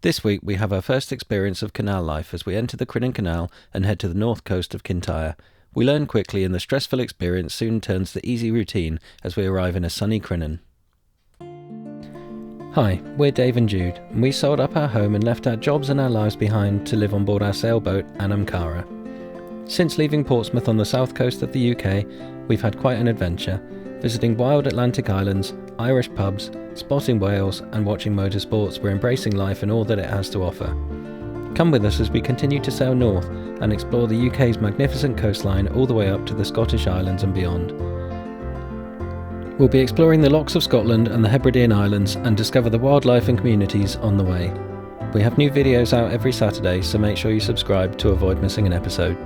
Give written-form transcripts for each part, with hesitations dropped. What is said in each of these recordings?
This week we have our first experience of canal life as we enter the Crinan Canal and head to the north coast of Kintyre. We learn quickly and the stressful experience soon turns to easy routine as we arrive in a sunny Crinan. Hi, we're Dave and Jude, and we sold up our home and left our jobs and our lives behind to live on board our sailboat, Anamcara. Since leaving Portsmouth on the south coast of the UK, we've had quite an adventure, visiting wild Atlantic islands, Irish pubs, spotting whales and watching motorsports. We're embracing life and all that it has to offer. Come with us as we continue to sail north and explore the UK's magnificent coastline all the way up to the Scottish Islands and beyond. We'll be exploring the lochs of Scotland and the Hebridean Islands and discover the wildlife and communities on the way. We have new videos out every Saturday, so make sure you subscribe to avoid missing an episode.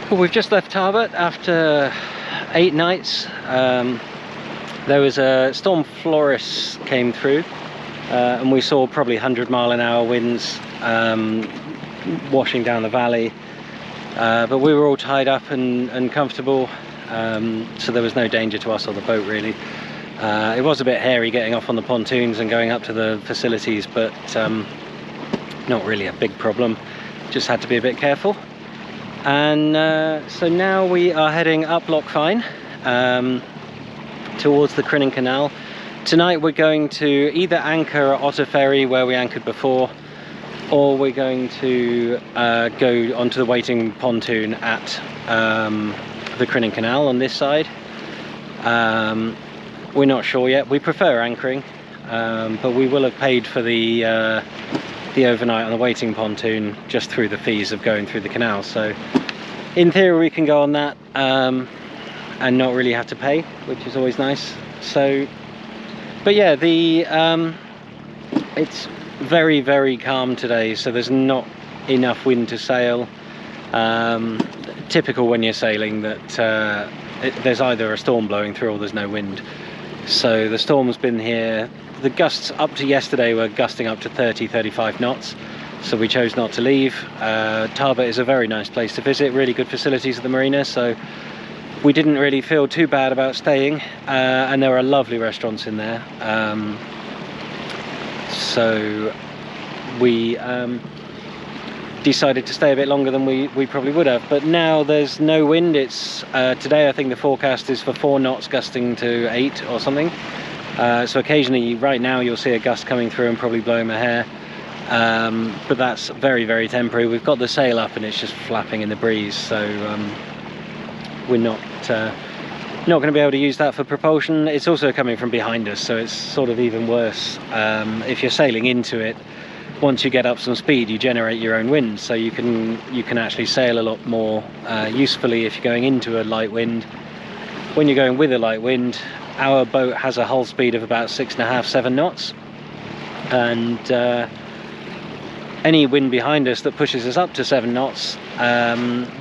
Well, we've just left Tarbert after 8 nights. There was a storm Floris came through and we saw probably 100-mile-an-hour winds washing down the valley, but we were all tied up and comfortable, so there was no danger to us or the boat really. It was a bit hairy getting off on the pontoons and going up to the facilities, but not really a big problem, just had to be a bit careful. And so now we are heading up Loch Fyne towards the Crinan Canal. Tonight we're going to either anchor at Otter Ferry where we anchored before, or we're going to go onto the waiting pontoon at the Crinan Canal on this side. We're not sure yet. We prefer anchoring, but we will have paid for the overnight on the waiting pontoon just through the fees of going through the canal, so in theory we can go on that and not really have to pay, which is always nice. So but yeah, it's very, very calm today, so there's not enough wind to sail. Typical when you're sailing that there's either a storm blowing through or there's no wind. So the storm's been here. The gusts up to yesterday were gusting up to 30-35 knots, so we chose not to leave. Tarbert is a very nice place to visit, really good facilities at the marina, so we didn't really feel too bad about staying, and there are lovely restaurants in there. So we decided to stay a bit longer than we probably would have, but now there's no wind. It's today I think the forecast is for 4 knots gusting to 8 or something. So occasionally, right now, you'll see a gust coming through and probably blowing my hair, but that's very, very temporary. We've got the sail up and it's just flapping in the breeze, so we're not going to be able to use that for propulsion. It's also coming from behind us, so it's sort of even worse. If you're sailing into it, once you get up some speed, you generate your own wind, so you can actually sail a lot more usefully if you're going into a light wind. When you're going with a light wind, our boat has a hull speed of about 6.5-7 knots, and any wind behind us that pushes us up to 7 knots,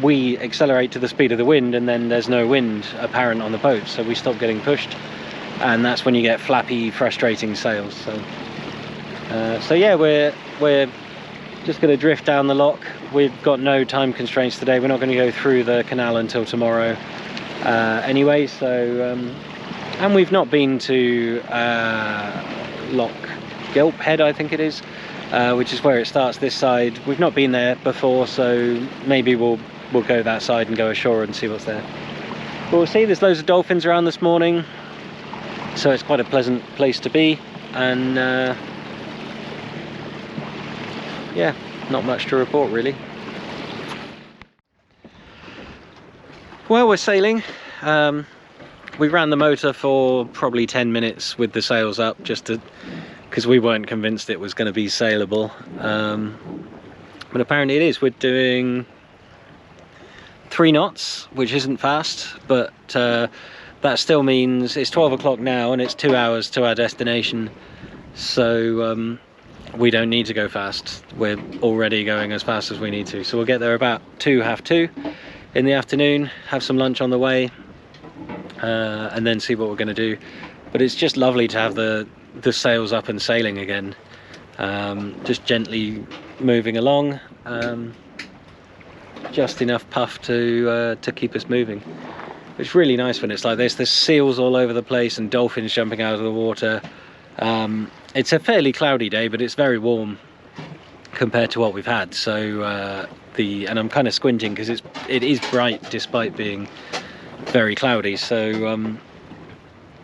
we accelerate to the speed of the wind, and then there's no wind apparent on the boat, so we stop getting pushed, and that's when you get flappy, frustrating sails. So yeah, we're just going to drift down the loch. We've got no time constraints today. We're not going to go through the canal until tomorrow anyway, so and we've not been to Loch Gilphead, I think it is, which is where it starts this side. We've not been there before, so maybe we'll go that side and go ashore and see what's there. But we'll see. There's loads of dolphins around this morning, so it's quite a pleasant place to be, and yeah, not much to report really. Well, we're sailing. We ran the motor for probably 10 minutes with the sails up, just because we weren't convinced it was going to be sailable, but apparently it is. We're doing 3 knots, which isn't fast, but that still means it's 12 o'clock now and it's 2 hours to our destination, so we don't need to go fast. We're already going as fast as we need to, so we'll get there about 2:30 in the afternoon, have some lunch on the way, and then see what we're going to do. but it's just lovely to have the sails up and sailing again, just gently moving along, just enough puff to keep us moving. It's really nice when it's like this. There's seals all over the place and dolphins jumping out of the water. It's a fairly cloudy day, but it's very warm compared to what we've had. So and I'm kind of squinting because it is bright despite being very cloudy. So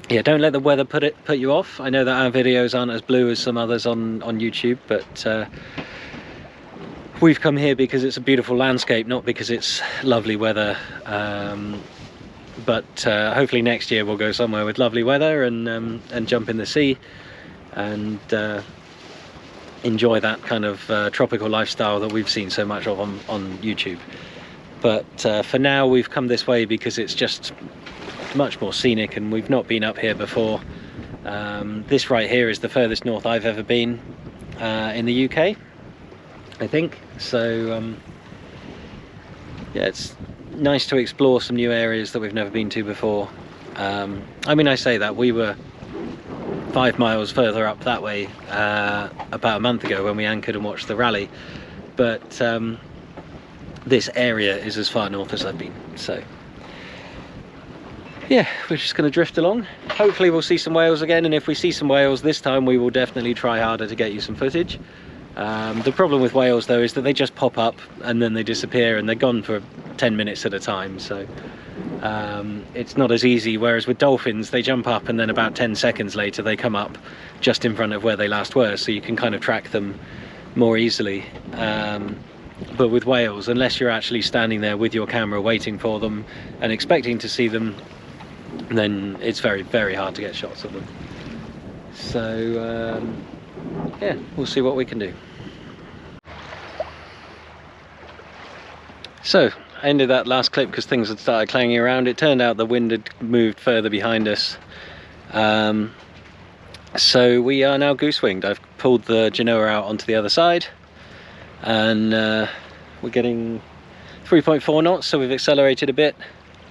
yeah, don't let the weather put you off. I know that our videos aren't as blue as some others on YouTube, but we've come here because it's a beautiful landscape, not because it's lovely weather. But hopefully next year we'll go somewhere with lovely weather and jump in the sea and enjoy that kind of tropical lifestyle that we've seen so much of on YouTube. But for now we've come this way because it's just much more scenic, and we've not been up here before. This right here is the furthest north I've ever been in the UK, I think. So yeah, it's nice to explore some new areas that we've never been to before. I mean, I say that we were 5 miles further up that way about a month ago when we anchored and watched the rally, but this area is as far north as I've been. So yeah, we're just going to drift along. Hopefully we'll see some whales again, and if we see some whales this time we will definitely try harder to get you some footage. The problem with whales though is that they just pop up and then they disappear and they're gone for 10 minutes at a time, so it's not as easy, whereas with dolphins they jump up and then about 10 seconds later they come up just in front of where they last were, so you can kind of track them more easily. But with whales, unless you're actually standing there with your camera waiting for them and expecting to see them, then it's very, very hard to get shots of them. So yeah, we'll see what we can do. So I ended that last clip because things had started clanging around. It turned out the wind had moved further behind us, so we are now goose-winged. I've pulled the genoa out onto the other side, and we're getting 3.4 knots, so we've accelerated a bit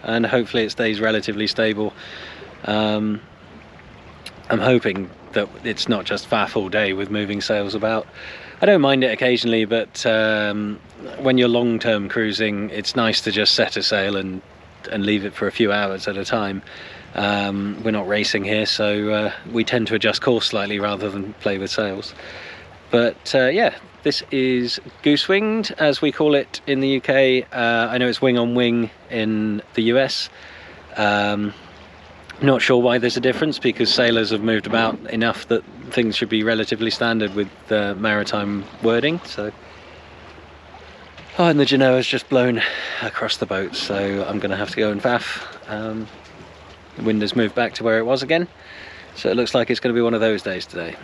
and hopefully it stays relatively stable. I'm hoping that it's not just faff all day with moving sails about. I don't mind it occasionally, but when you're long-term cruising, it's nice to just set a sail and leave it for a few hours at a time. We're not racing here, so we tend to adjust course slightly rather than play with sails. But yeah, this is goose-winged, as we call it in the UK. I know it's wing-on-wing in the US. Not sure why there's a difference, because sailors have moved about enough that things should be relatively standard with the maritime wording. So, oh, and the genoa's just blown across the boat, so I'm going to have to go and faff. The wind has moved back to where it was again, so it looks like it's going to be one of those days today.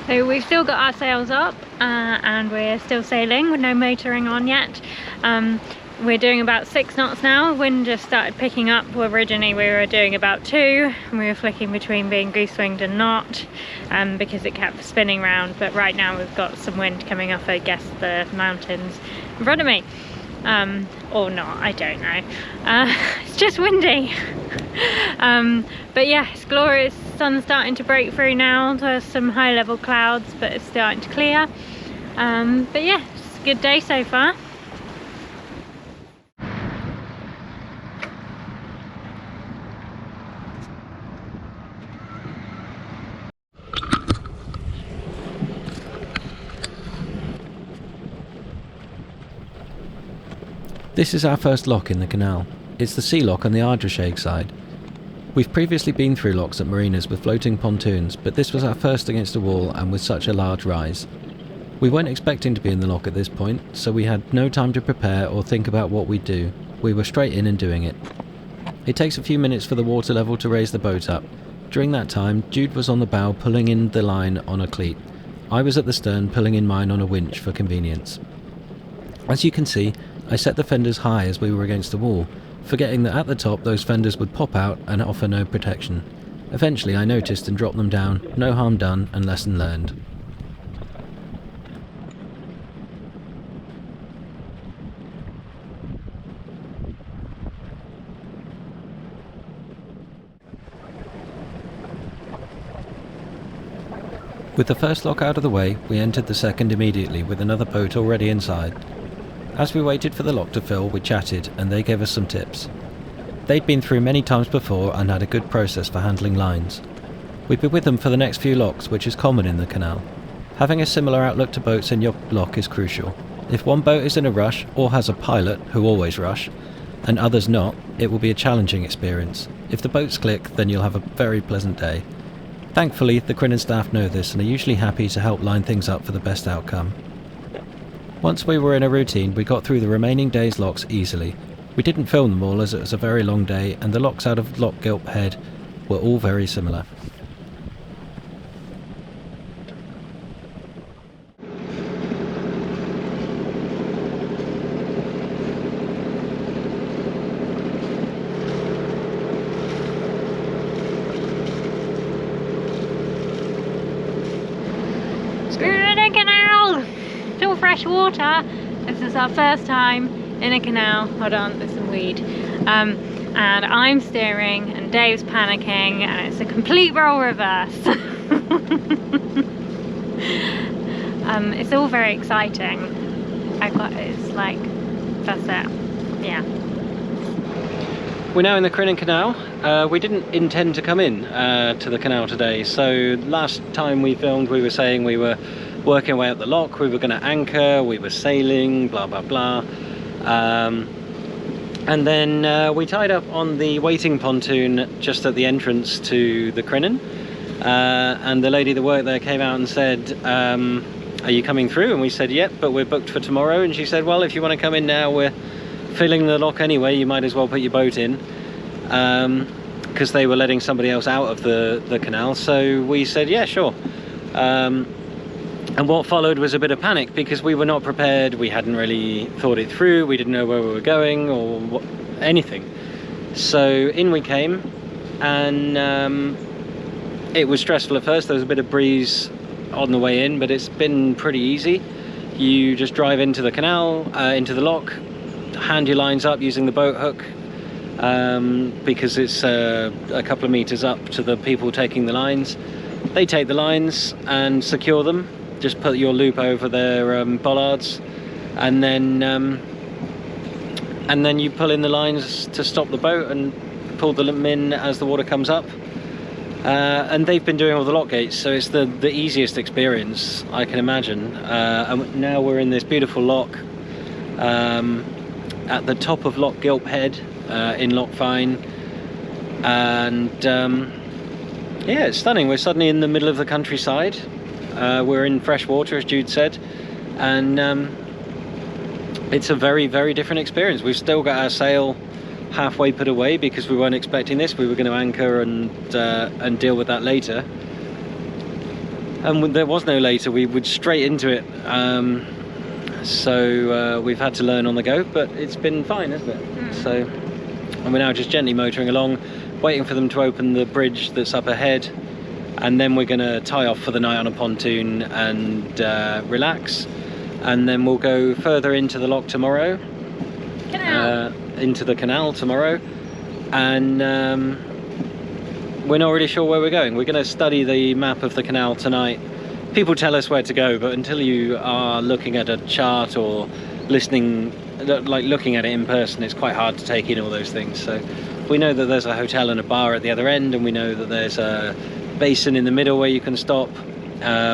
So we've still got our sails up and we're still sailing with no motoring on yet. We're doing about 6 knots now. Wind just started picking up. Well, originally we were doing about 2 and we were flicking between being goose-winged and not, because it kept spinning round. But right now we've got some wind coming off, I guess, the mountains in front of me. Or not, I don't know. It's just windy. But yeah, it's glorious. Sun's starting to break through now. There's some high level clouds, but it's starting to clear. But yeah, it's a good day so far. This is our first lock in the canal. It's the sea lock on the Ardrishaig side. We've previously been through locks at marinas with floating pontoons, but this was our first against a wall and with such a large rise. We weren't expecting to be in the lock at this point, so we had no time to prepare or think about what we'd do. We were straight in and doing it. It takes a few minutes for the water level to raise the boat up. During that time, Jude was on the bow pulling in the line on a cleat. I was at the stern pulling in mine on a winch for convenience. As you can see, I set the fenders high as we were against the wall, forgetting that at the top those fenders would pop out and offer no protection. Eventually I noticed and dropped them down, no harm done and lesson learned. With the first lock out of the way, we entered the second immediately with another boat already inside. As we waited for the lock to fill, we chatted and they gave us some tips. They'd been through many times before and had a good process for handling lines. We'd be with them for the next few locks, which is common in the canal. Having a similar outlook to boats in your lock is crucial. If one boat is in a rush or has a pilot, who always rush, and others not, it will be a challenging experience. If the boats click, then you'll have a very pleasant day. Thankfully, the Crinan staff know this and are usually happy to help line things up for the best outcome. Once we were in a routine, we got through the remaining day's locks easily. We didn't film them all as it was a very long day, and the locks out of Loch Gilp Head were all very similar. Crinan Canal! Still fresh water. This is our first time in a canal. Hold on, there's some weed. And I'm steering and Dave's panicking and it's a complete role reverse. It's all very exciting. It's like, that's it. Yeah. We're now in the Crinan Canal. We didn't intend to come in to the canal today, so last time we filmed we were saying we were working our way up the loch, we were going to anchor, we were sailing, blah blah blah. And then we tied up on the waiting pontoon just at the entrance to the Crinan, and the lady that worked there came out and said, are you coming through? And we said yep, but we're booked for tomorrow. And she said, well, if you want to come in now, we're filling the lock anyway, you might as well put your boat in, because they were letting somebody else out of the canal. So we said yeah, sure. And what followed was a bit of panic because we were not prepared, we hadn't really thought it through, we didn't know where we were going or anything. So in we came, and it was stressful at first. There was a bit of breeze on the way in, but it's been pretty easy. You just drive into the canal, into the lock, hand your lines up using the boat hook, because it's a couple of meters up to the people taking the lines. They take the lines and secure them. Just put your loop over their bollards, and then you pull in the lines to stop the boat and pull them in as the water comes up. And they've been doing all the lock gates, so it's the easiest experience I can imagine. And now we're in this beautiful lock at the top of Loch Gilp Head in Loch Fyne, and yeah, it's stunning. We're suddenly in the middle of the countryside. We're in fresh water, as Jude said, and it's a very, very different experience. We've still got our sail halfway put away because we weren't expecting this. We were going to anchor and deal with that later, and there was no later. We would straight into it, so we've had to learn on the go, but it's been fine, isn't it? So, and we're now just gently motoring along, waiting for them to open the bridge that's up ahead, and then we're going to tie off for the night on a pontoon and relax, and then we'll go further into the loch tomorrow, into the canal tomorrow, and we're not really sure where we're going. We're going to study the map of the canal tonight. People tell us where to go, but until you are looking at a chart or looking at it in person, it's quite hard to take in all those things. So we know that there's a hotel and a bar at the other end, and we know that there's a basin in the middle where you can stop.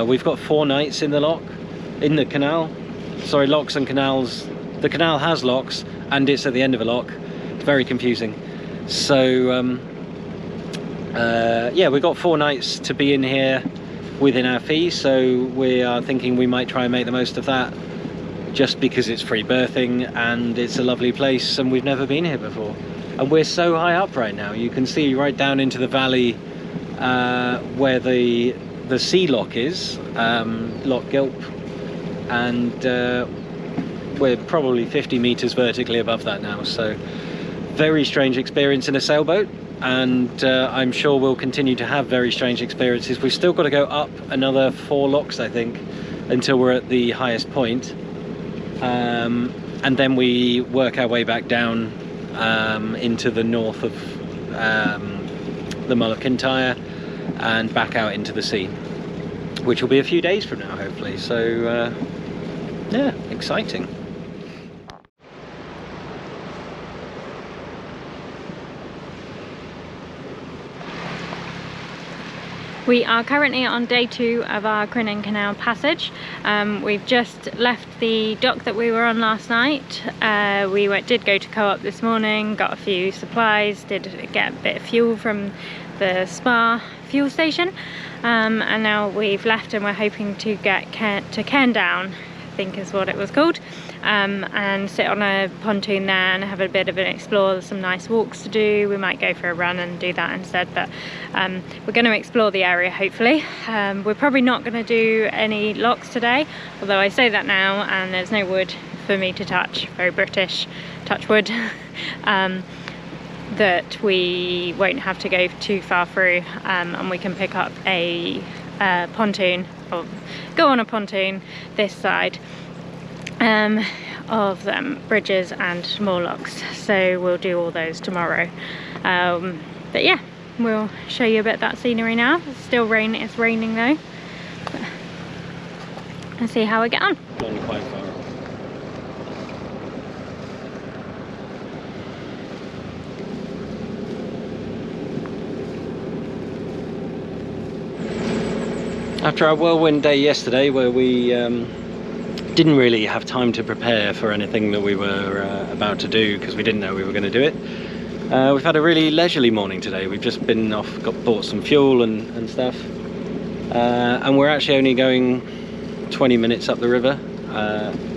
We've got 4 nights in the loch, in the canal. Sorry, locks and canals. The canal has locks and it's at the end of a loch. It's very confusing. So yeah, we've got 4 nights to be in here within our fee, so we are thinking we might try and make the most of that, just because it's free berthing and it's a lovely place and we've never been here before. And we're so high up right now, you can see right down into the valley where the sea lock is, Loch Gilp, and we're probably 50 meters vertically above that now. So very strange experience in a sailboat, and I'm sure we'll continue to have very strange experiences. We've still got to go up another 4 locks, I think, until we're at the highest point, and then we work our way back down into the north of the Mull of Kintyre and back out into the sea, which will be a few days from now, hopefully. So yeah, exciting. We are currently on day 2 of our Crinan Canal passage. We've just left the dock that we were on last night. We did go to Co-op this morning, got a few supplies, did get a bit of fuel from the Spa fuel station, and now we've left and we're hoping to get to Cairnbaan, I think is what it was called, and sit on a pontoon there and have a bit of an explore. There's some nice walks to do. We might go for a run and do that instead, but we're going to explore the area hopefully. We're probably not going to do any locks today, although I say that now and there's no wood for me to touch, very British, touch wood, that we won't have to go too far through, and we can pick up a pontoon, or go on a pontoon this side of bridges and more locks. So we'll do all those tomorrow, but yeah, we'll show you a bit of that scenery now. It's still raining, it's raining though, and see how we get on. Quite far. After our whirlwind day yesterday, where we didn't really have time to prepare for anything that we were about to do because we didn't know we were going to do it, we've had a really leisurely morning today. We've just been off, bought some fuel and stuff, and we're actually only going 20 minutes up the river.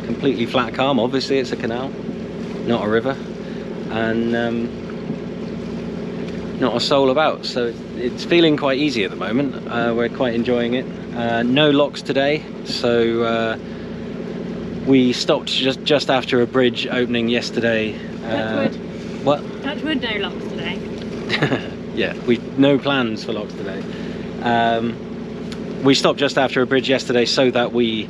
Completely flat calm. Obviously it's a canal, not a river, and not a soul about, so it's feeling quite easy at the moment. We're quite enjoying it. No locks today, so we stopped just after a bridge opening yesterday. Touch wood. What? Touch wood, no locks today. Yeah, no plans for locks today. We stopped just after a bridge yesterday so that we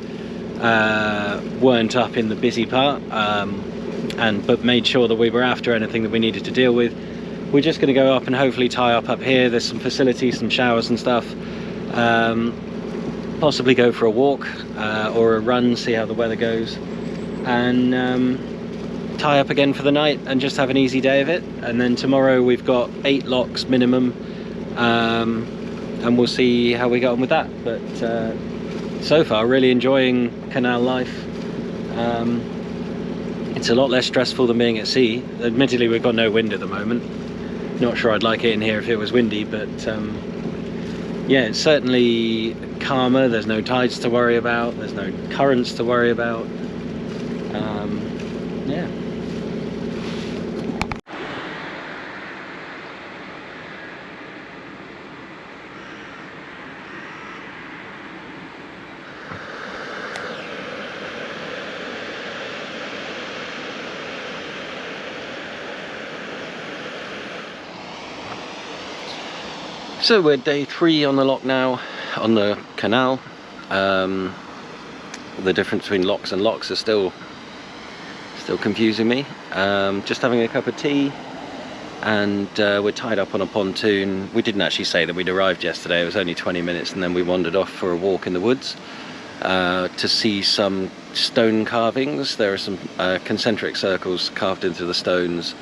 weren't up in the busy part, but made sure that we were after anything that we needed to deal with. We're just going to go up and hopefully tie up here. There's some facilities, some showers and stuff. Possibly go for a walk or a run, see how the weather goes, and tie up again for the night and just have an easy day of it. And then tomorrow we've got 8 locks minimum, and we'll see how we get on with that. But so far, really enjoying canal life. It's a lot less stressful than being at sea. Admittedly, we've got no wind at the moment. Not sure I'd like it in here if it was windy, but yeah, it's certainly calmer. There's no tides to worry about, there's no currents to worry about. Yeah. So we're day 3 on the lock now, on the canal. The difference between locks and locks is still confusing me. Just having a cup of tea, and we're tied up on a pontoon. We didn't actually say that we'd arrived yesterday. It was only 20 minutes, and then we wandered off for a walk in the woods to see some stone carvings. There are some concentric circles carved into the stones,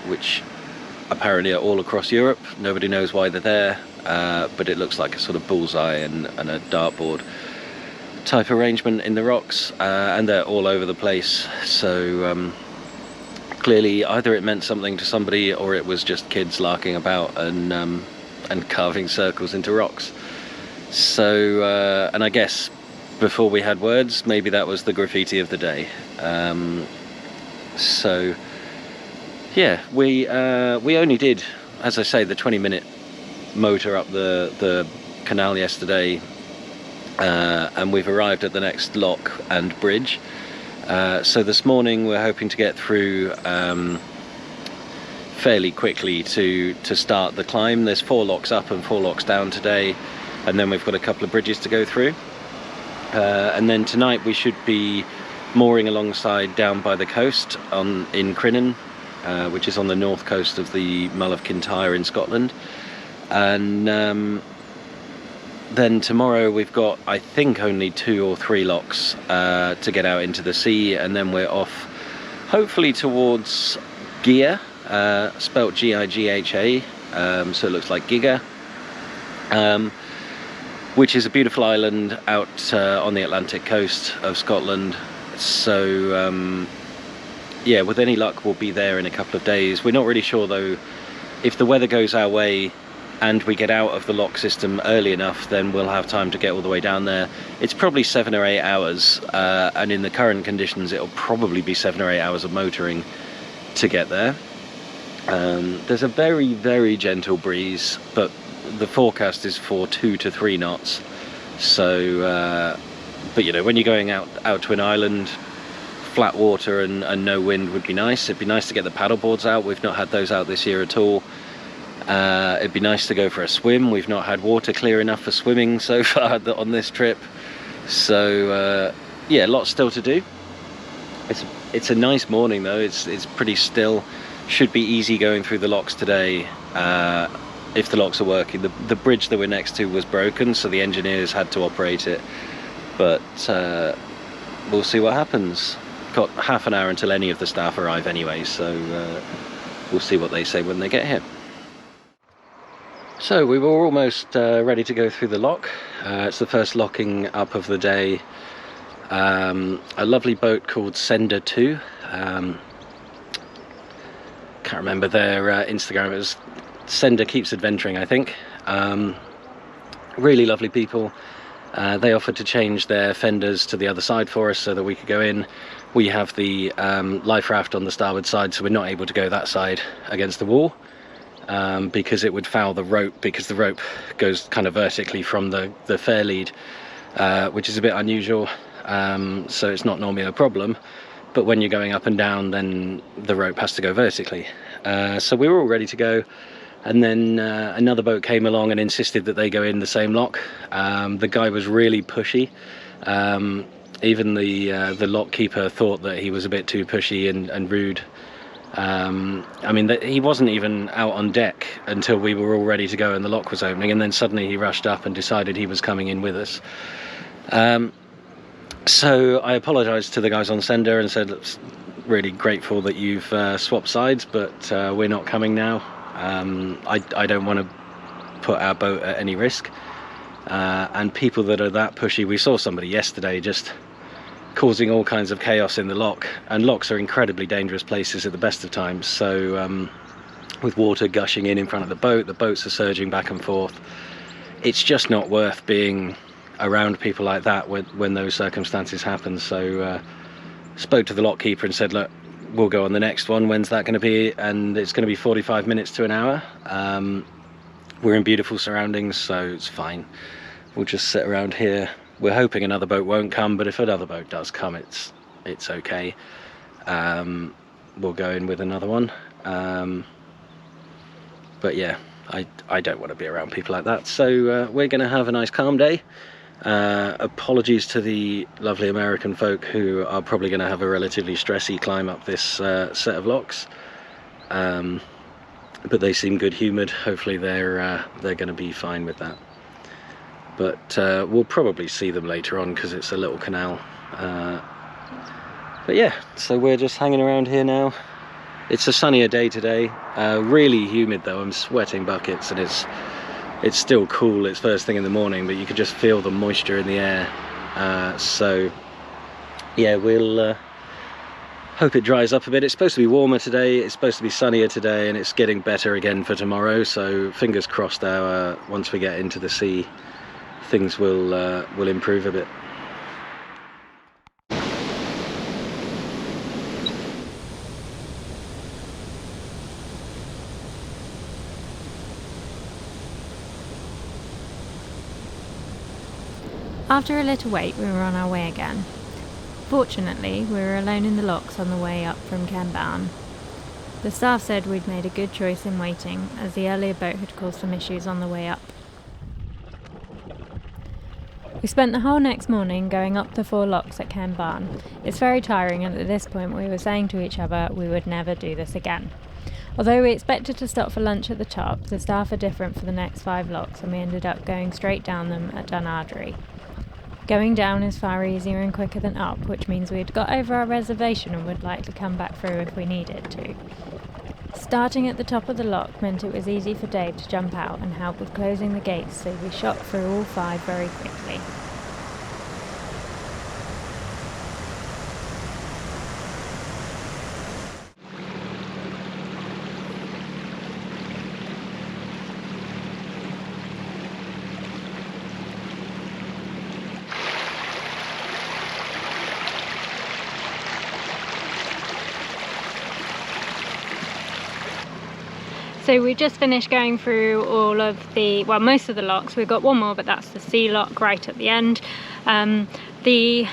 which apparently are all across Europe. Nobody knows why they're there, but it looks like a sort of bullseye and a dartboard type arrangement in the rocks, and they're all over the place. So clearly either it meant something to somebody, or it was just kids larking about and carving circles into rocks. So and I guess before we had words, maybe that was the graffiti of the day. So yeah, we only did, as I say, the 20-minute motor up the canal yesterday, and we've arrived at the next lock and bridge. So this morning we're hoping to get through fairly quickly to start the climb. There's 4 locks up and 4 locks down today, and then we've got a couple of bridges to go through. And then tonight we should be mooring alongside down by the coast in Crinan, which is on the north coast of the Mull of Kintyre in Scotland. And then tomorrow we've got, I think, only 2 or 3 locks to get out into the sea, and then we're off hopefully towards Gia, spelt Gigha, so it looks like Giga, which is a beautiful island out on the Atlantic coast of Scotland. So yeah, with any luck we'll be there in a couple of days. We're not really sure though, if the weather goes our way and we get out of the lock system early enough, then we'll have time to get all the way down there. It's probably 7 or 8 hours, and in the current conditions it'll probably be 7 or 8 hours of motoring to get there. There's a very, very gentle breeze, but the forecast is for 2 to 3 knots. So, but you know, when you're going out to an island, flat water and no wind would be nice. It'd be nice to get the paddle boards out. We've not had those out this year at all. It'd be nice to go for a swim. We've not had water clear enough for swimming so far on this trip. So yeah, lots still to do. It's a nice morning though. It's pretty still. Should be easy going through the locks today, if the locks are working. The bridge that we're next to was broken, so the engineers had to operate it, but we'll see what happens. Got half an hour until any of the staff arrive anyway, so we'll see what they say when they get here. So we were almost ready to go through the lock. It's the first locking up of the day. A lovely boat called Sender 2. Can't remember their Instagram. It was Sender Keeps Adventuring, I think. Really lovely people. They offered to change their fenders to the other side for us so that we could go in. We have the life raft on the starboard side, so we're not able to go that side against the wall, because it would foul the rope, because the rope goes kind of vertically from the fair lead, which is a bit unusual. So it's not normally a problem, but when you're going up and down, then the rope has to go vertically. So we were all ready to go, and then another boat came along and insisted that they go in the same lock. The guy was really pushy. Even the lock keeper thought that he was a bit too pushy and rude. I mean, he wasn't even out on deck until we were all ready to go and the lock was opening, and then suddenly he rushed up and decided he was coming in with us. So I apologised to the guys on Sender and said, really grateful that you've swapped sides, but we're not coming now. I don't want to put our boat at any risk. And people that are that pushy, we saw somebody yesterday just causing all kinds of chaos in the lock, and locks are incredibly dangerous places at the best of times. So with water gushing in front of the boats are surging back and forth. It's just not worth being around people like that when those circumstances happen. So spoke to the lock keeper and said, look, we'll go on the next one. When's that going to be? And it's going to be 45 minutes to an hour. We're in beautiful surroundings, so it's fine. We'll just sit around here. We're hoping another boat won't come, but if another boat does come, it's okay. We'll go in with another one. But yeah, I don't want to be around people like that. So we're going to have a nice calm day. Apologies to the lovely American folk who are probably going to have a relatively stressy climb up this set of locks. But they seem good-humoured. Hopefully they're going to be fine with that. But we'll probably see them later on because it's a little canal. But yeah, so we're just hanging around here now. It's a sunnier day today. Really humid though. I'm sweating buckets, and it's still cool. It's first thing in the morning, but you can just feel the moisture in the air. So yeah, we'll hope it dries up a bit. It's supposed to be warmer today, it's supposed to be sunnier today, and it's getting better again for tomorrow. So fingers crossed, once we get into the sea, things will improve a bit. After a little wait, we were on our way again. Fortunately, we were alone in the locks on the way up from Cairnbaan. The staff said we'd made a good choice in waiting, as the earlier boat had caused some issues on the way up. We spent the whole next morning going up the 4 locks at Cairnbaan. It's very tiring, and at this point we were saying to each other we would never do this again. Although we expected to stop for lunch at the top, the staff are different for the next 5 locks, and we ended up going straight down them at Ardrishaig. Going down is far easier and quicker than up, which means we had got over our reservation and would likely come back through if we needed to. Starting at the top of the lock meant it was easy for Dave to jump out and help with closing the gates, so we shot through all 5 very quickly. So we just finished going through all of the, well, most of the locks. We've got one more, but that's the C lock right at the end. The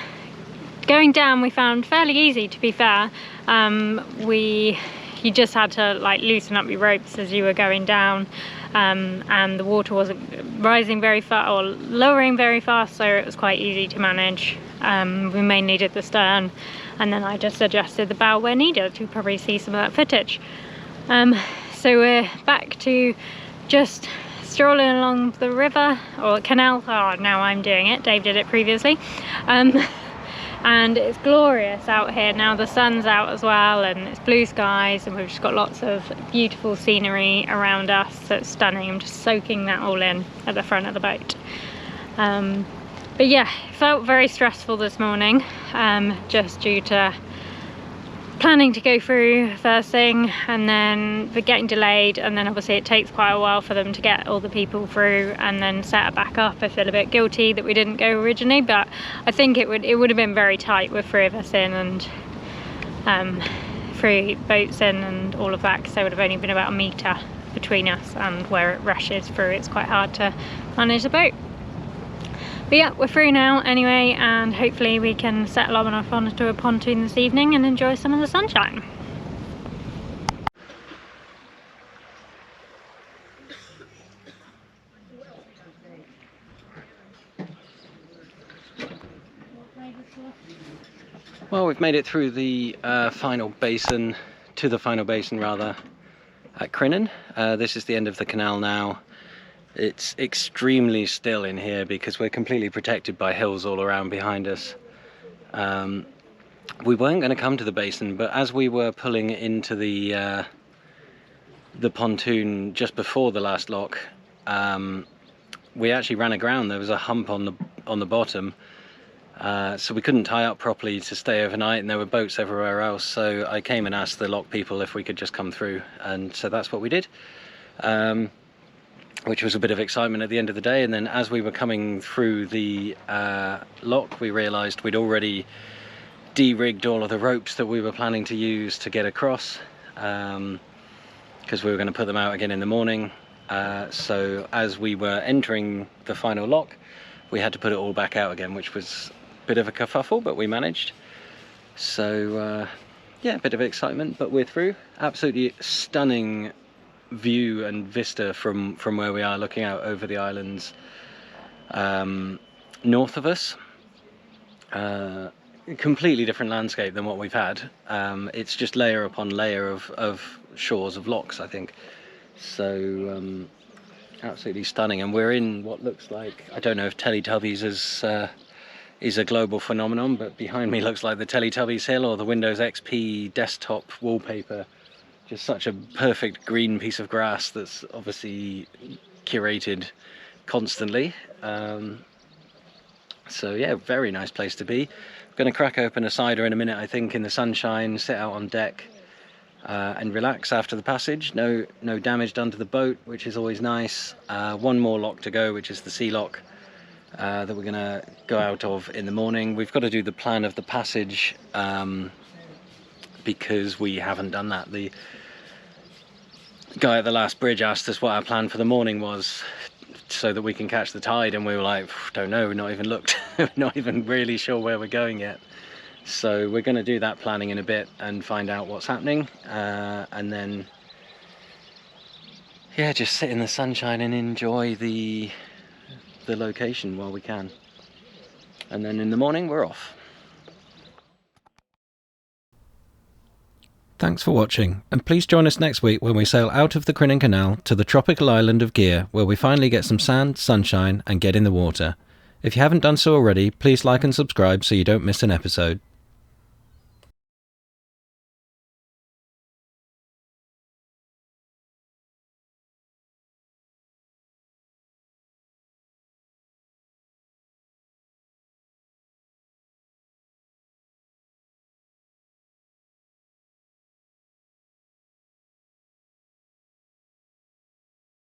going down we found fairly easy, to be fair. You just had to like loosen up your ropes as you were going down, and the water wasn't rising very fast or lowering very fast, so it was quite easy to manage. We mainly needed the stern, and then I just adjusted the bow where needed. You'll probably see some of that footage. So we're back to just strolling along the river or canal. Oh, now I'm doing it. Dave did it previously. And it's glorious out here now. The sun's out as well, and it's blue skies, and we've just got lots of beautiful scenery around us. So it's stunning. I'm just soaking that all in at the front of the boat. But yeah, it felt very stressful this morning, just due to planning to go through first thing and then for getting delayed, and then obviously it takes quite a while for them to get all the people through and then set it back up. I feel a bit guilty that we didn't go originally, but I think it would have been very tight with 3 of us in and 3 boats in and all of that, because there would have only been about a metre between us, and where it rushes through it's quite hard to manage the boat. But yeah, we're through now anyway, and hopefully we can settle on off onto a pontoon this evening and enjoy some of the sunshine. Well, we've made it through the final basin, to the final basin rather, at Crinan. This is the end of the canal now. It's extremely still in here because we're completely protected by hills all around behind us. We weren't going to come to the basin, but as we were pulling into the pontoon just before the last lock, we actually ran aground. There was a hump on the bottom, so we couldn't tie up properly to stay overnight, and there were boats everywhere else. So I came and asked the lock people if we could just come through, and so that's what we did. Which was a bit of excitement at the end of the day. And then as we were coming through the lock, we realised we'd already de-rigged all of the ropes that we were planning to use to get across, because we were going to put them out again in the morning. So as we were entering the final lock, we had to put it all back out again, which was a bit of a kerfuffle, but we managed. So yeah, a bit of excitement, but we're through. Absolutely stunning view and vista from where we are, looking out over the islands north of us. Completely different landscape than what we've had. It's just layer upon layer of shores of locks, I think. So absolutely stunning. And we're in what looks like, I don't know if Teletubbies is a global phenomenon, but behind me looks like the Teletubbies hill or the Windows XP desktop wallpaper. Just such a perfect green piece of grass that's obviously curated constantly. So yeah, very nice place to be. I'm going to crack open a cider in a minute, I think, in the sunshine, sit out on deck and relax after the passage. No damage done to the boat, which is always nice. One more lock to go, which is the sea lock that we're going to go out of in the morning. We've got to do the plan of the passage because we haven't done that. The guy at the last bridge asked us what our plan for the morning was so that we can catch the tide, and we were like, don't know, we've not even looked. We're not even really sure where we're going yet. So we're going to do that planning in a bit and find out what's happening, and then yeah, just sit in the sunshine and enjoy the location while we can. And then in the morning we're off. Thanks for watching, and please join us next week when we sail out of the Crinan Canal to the tropical island of Gear, where we finally get some sand, sunshine and get in the water. If you haven't done so already, please like and subscribe so you don't miss an episode.